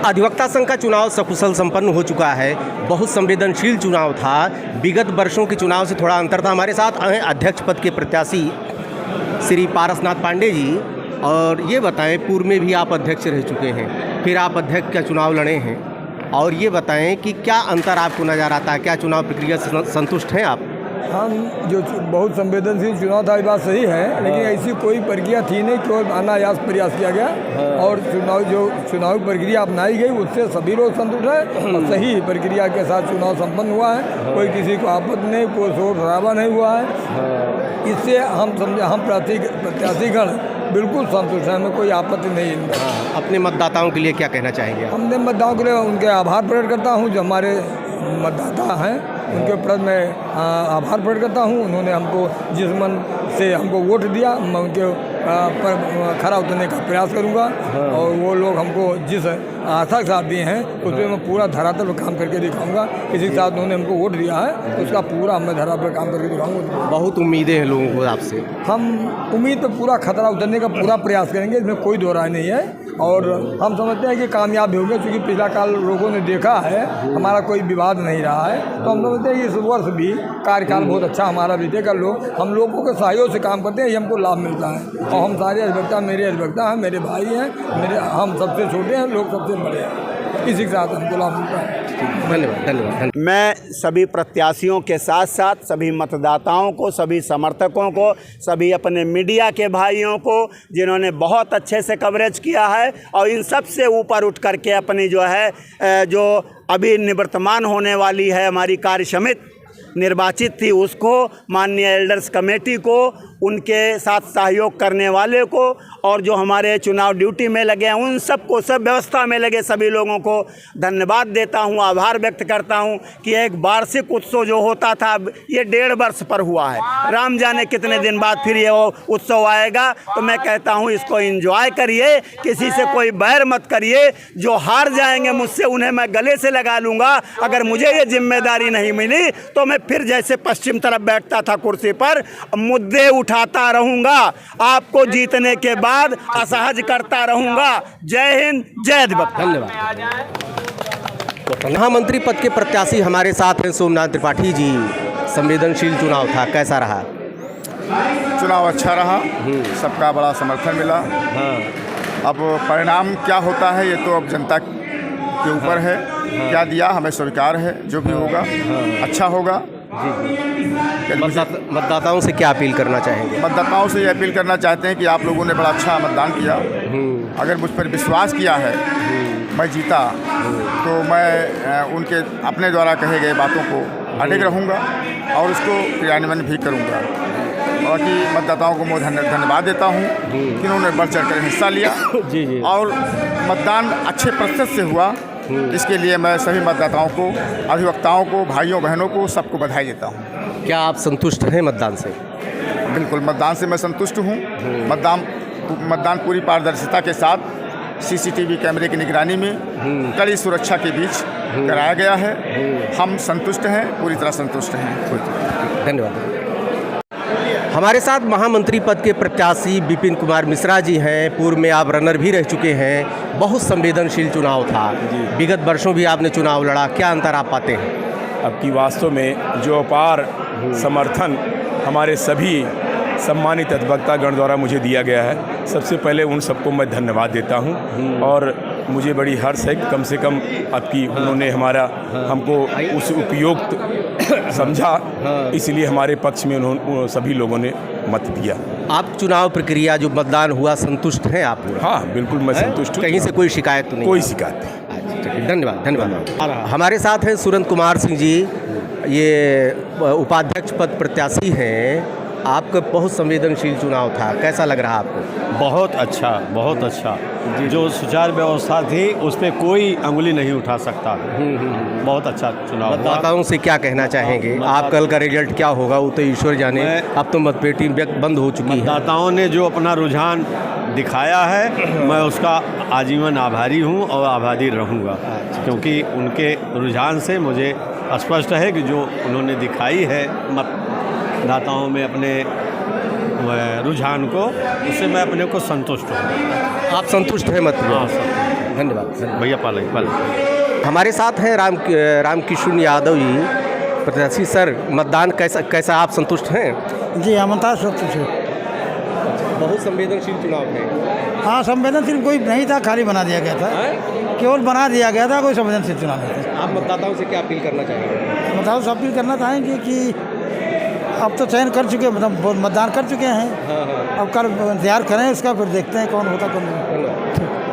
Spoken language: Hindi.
अधिवक्ता संघ का चुनाव सकुशल संपन्न हो चुका है। बहुत संवेदनशील चुनाव था। विगत वर्षों के चुनाव से थोड़ा अंतर था। हमारे साथ हैं अध्यक्ष पद के प्रत्याशी श्री पारसनाथ पांडे जी। और ये बताएं, पूर्व में भी आप अध्यक्ष रह चुके हैं, फिर आप अध्यक्ष का चुनाव लड़े हैं, और ये बताएं कि क्या अंतर आपको नज़र आता है? क्या चुनाव प्रक्रिया से संतुष्ट हैं आप? हम जो बहुत संवेदनशील चुनाव था, ये बात सही है, लेकिन ऐसी कोई प्रक्रिया थी नहीं, केवल अनायास प्रयास किया गया। और चुनावी प्रक्रिया अपनाई गई, उससे सभी लोग संतुष्ट हैं और सही प्रक्रिया के साथ चुनाव संपन्न हुआ है। कोई किसी को आपत्ति नहीं, कोई शोर शराबा नहीं हुआ है। इससे हम प्रत्याशीगण बिल्कुल संतुष्ट हैं, हमें कोई आपत्ति नहीं है। अपने मतदाताओं के लिए क्या कहना चाहेंगे? हमने मतदाताओं के लिए उनके आभार प्रकट करता हूँ, जो हमारे मतदाता हैं उनके प्रति मैं आभार प्रकट करता हूँ। उन्होंने हमको जिस मन से हमको वोट दिया, मैं उनके पर खरा उतरने का प्रयास करूँगा। और वो लोग हमको जिस आशा के साथ दिए हैं, उस पर मैं पूरा धरातल पर काम करके दिखाऊंगा। किसी के साथ उन्होंने हमको वोट दिया है, उसका पूरा मैं धरातल पर काम करके दिखाऊंगा। बहुत उम्मीदें हैं लोगों को आपसे। हम उम्मीद पर पूरा खतरा उतरने का पूरा प्रयास करेंगे, इसमें कोई दो राय नहीं है। और हम समझते हैं कि कामयाब भी होंगे, क्योंकि पिछला काल लोगों ने देखा है हमारा कोई विवाद नहीं रहा है। तो हम समझते हैं कि इस वर्ष भी कार्यकाल बहुत अच्छा हमारा बीतेगा। हम लोगों के सहयोग से काम करते हैं, ये हमको लाभ मिलता है। और हम सारे अधिवक्ता मेरे अधिवक्ता हैं, मेरे भाई हैं, हम सबसे छोटे हैं, लोग सबसे बड़े हैं। इसी के साथ हमको लाभ मिलता है। धन्यवाद। मैं सभी प्रत्याशियों के साथ साथ सभी मतदाताओं को, सभी समर्थकों को, सभी अपने मीडिया के भाइयों को, जिन्होंने बहुत अच्छे से कवरेज किया है, और इन सब से ऊपर उठ करके अपनी जो अभी निवर्तमान होने वाली है हमारी कार्य समिति निर्वाचित थी, उसको, माननीय एल्डर्स कमेटी को, उनके साथ सहयोग करने वाले को, और जो हमारे चुनाव ड्यूटी में लगे हैं उन सबको, सब व्यवस्था में लगे सभी लोगों को धन्यवाद देता हूं, आभार व्यक्त करता हूं कि एक वार्षिक उत्सव जो होता था ये 1.5 वर्ष पर हुआ है। राम जाने कितने दिन बाद फिर ये उत्सव आएगा। तो मैं कहता हूं इसको एंजॉय करिए, किसी से कोई बैर मत करिए। जो हार जाएंगे मुझसे उन्हें मैं गले से लगा लूँगा। अगर मुझे ये जिम्मेदारी नहीं मिली तो मैं फिर जैसे पश्चिम तरफ बैठता था कुर्सी पर, मुद्दे उठाता रहूँगा, आपको जीतने के बाद असहज करता रहूंगा। जय हिंद, जय अधिवक्ता। धन्यवाद। महामंत्री पद के प्रत्याशी हमारे साथ हैं सोमनाथ त्रिपाठी जी। संवेदनशील चुनाव था, कैसा रहा? चुनाव अच्छा रहा, सबका बड़ा समर्थन मिला। अब परिणाम क्या होता है ये तो अब जनता के ऊपर है। क्या दिया हमें स्वीकार है, जो भी होगा अच्छा होगा। मतदाताओं से क्या अपील करना चाहेंगे? मतदाताओं से ये अपील करना चाहते हैं कि आप लोगों ने बड़ा अच्छा मतदान किया। अगर मुझ पर विश्वास किया है, मैं जीता, तो मैं उनके अपने द्वारा कहे गए बातों को अडिग रहूँगा और उसको क्रियान्वयन भी करूँगा। बाकी मतदाताओं को मैं धन्यवाद देता हूँ कि उन्होंने बढ़ चढ़ कर हिस्सा लिया। और मतदान अच्छे प्रतिशत से हुआ, इसके लिए मैं सभी मतदाताओं को, अधिवक्ताओं को, भाइयों बहनों को, सबको बधाई देता हूँ। क्या आप संतुष्ट हैं मतदान से? बिल्कुल, मतदान से मैं संतुष्ट हूँ। मतदान पूरी पारदर्शिता के साथ सीसीटीवी कैमरे की निगरानी में कड़ी सुरक्षा के बीच कराया गया है। हम संतुष्ट हैं, पूरी तरह संतुष्ट हैं। धन्यवाद। हमारे साथ महामंत्री पद के प्रत्याशी विपिन कुमार मिश्रा जी हैं। पूर्व में आप रनर भी रह चुके हैं। बहुत संवेदनशील चुनाव था। विगत वर्षों भी आपने चुनाव लड़ा, क्या अंतर आप पाते हैं? अब की वास्तव में जो अपार समर्थन हमारे सभी सम्मानित अधिवक्तागण द्वारा मुझे दिया गया है, सबसे पहले उन सबको मैं धन्यवाद देता हूं। और मुझे बड़ी हर्ष है कि कम से कम आपकी उन्होंने हमको उस उपयुक्त समझा, इसलिए हमारे पक्ष में उन्होंने सभी लोगों ने मत दिया। आप चुनाव प्रक्रिया जो मतदान हुआ, संतुष्ट हैं आप? हाँ, बिल्कुल मैं संतुष्ट हूँ। कहीं से कोई शिकायत तो नहीं? कोई शिकायत नहीं। धन्यवाद। हमारे साथ हैं सुरेंद्र कुमार सिंह जी, ये उपाध्यक्ष पद प्रत्याशी हैं। आपका बहुत संवेदनशील चुनाव था, कैसा लग रहा आपको? बहुत अच्छा, बहुत अच्छा। जो सुचारू व्यवस्था थी उस पर कोई अंगुली नहीं उठा सकता। बहुत अच्छा चुनाव। मतदाताओं से क्या कहना चाहेंगे? आप कल का रिजल्ट क्या होगा वो तो ईश्वर जाने, अब तो मतपेटी बंद हो चुकी है। मतदाताओं ने जो अपना रुझान दिखाया है, मैं उसका आजीवन आभारी हूँ और आभारी रहूँगा, क्योंकि उनके रुझान से मुझे स्पष्ट है कि जो उन्होंने दिखाई है मतदाताओं में अपने रुझान को, उससे मैं अपने को संतुष्ट हूँ। आप संतुष्ट हैं? हाँ, धन्यवाद। भैया पाले हमारे साथ हैं रामकिशुन यादव जी, प्रत्याशी। सर, मतदान कैसा आप संतुष्ट हैं? जी हमता सब कुछ है। बहुत संवेदनशील चुनाव है। हाँ, संवेदनशील कोई नहीं था, खाली बना दिया गया था, केवल बना दिया गया था, कोई संवेदनशील चुनाव नहीं था। आप मतदाताओं से क्या अपील करना चाहेंगे? मतदाताओं से अपील करना चाहेंगे कि अब तो चयन कर चुके, मतलब मतदान कर चुके हैं, अब कल इंतजार करें उसका, फिर देखते हैं कौन होता कौन नहीं।